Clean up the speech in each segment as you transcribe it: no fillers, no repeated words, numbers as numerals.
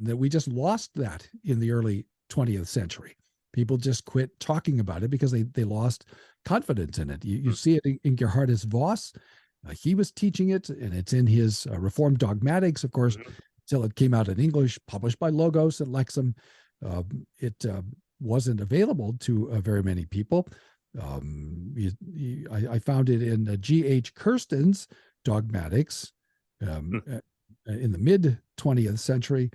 that we just lost that in the early 20th century. People just quit talking about it because they lost confidence in it. You see it in Gerhardus Voss. He was teaching it, and it's in his Reformed Dogmatics, of course, till it came out in English, published by Logos and Lexham. It wasn't available to very many people. I found it in G.H. Kirsten's Dogmatics in the mid 20th century,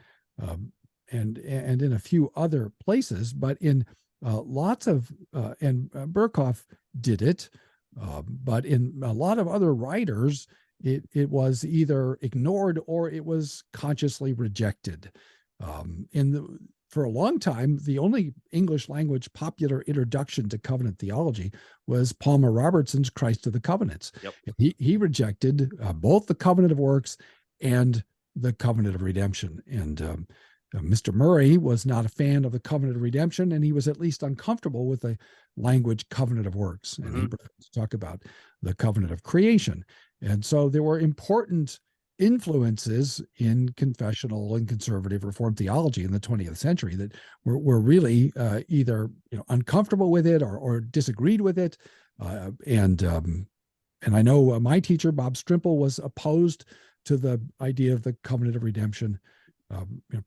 and in a few other places, but in lots of and Berkhoff did it, but in a lot of other writers, it was either ignored or it was consciously rejected. For a long time, the only English language popular introduction to covenant theology was Palmer Robertson's Christ of the Covenants. Yep. He rejected both the covenant of works and the covenant of redemption. And Mr. Murray was not a fan of the covenant of redemption, and he was at least uncomfortable with the language covenant of works. And he preferred to talk about the covenant of creation. And so there were important influences in confessional and conservative Reformed theology in the 20th century that were really either uncomfortable with it or disagreed with it. And I know my teacher, Bob Strimple, was opposed to the idea of the covenant of redemption,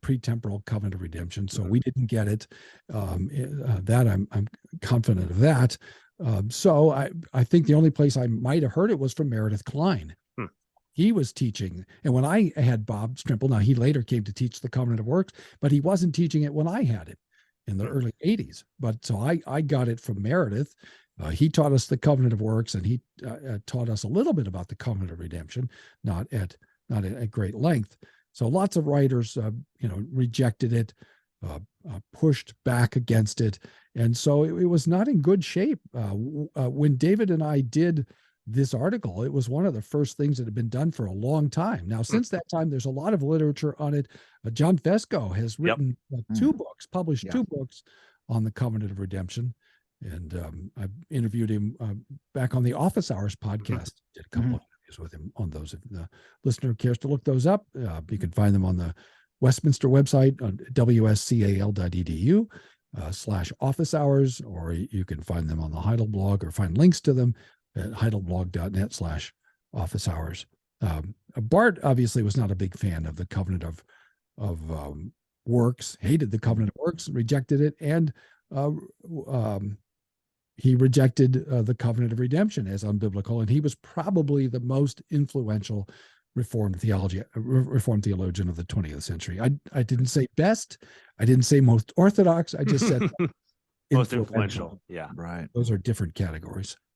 pre-temporal covenant of redemption. So we didn't get it. That I'm confident of that. So I think the only place I might have heard it was from Meredith Klein. He was teaching, and when I had Bob Strimple, now he later came to teach the covenant of works, but he wasn't teaching it when I had it in the early 80s. But so I got it from Meredith. He taught us the covenant of works, and he taught us a little bit about the covenant of redemption, not at great length. So lots of writers, rejected it, pushed back against it, and so it was not in good shape. When David and I did this article, it was one of the first things that had been done for a long time. Now, since that time, there's a lot of literature on it. John Fesko has written published 2 books on the covenant of redemption. And I interviewed him back on the Office Hours podcast. Did a couple of interviews with him on those. If the listener cares to look those up, you can find them on the Westminster website on wscal.edu /office hours, or you can find them on the Heidel blog or find links to them at heidelblog.net /office hours. Bart obviously was not a big fan of the covenant of works, hated the covenant of works, rejected it, and he rejected the covenant of redemption as unbiblical, and he was probably the most influential Reformed theologian of the 20th century. I didn't say best, I didn't say most orthodox, I just said most influential. Yeah, right. Those are different categories.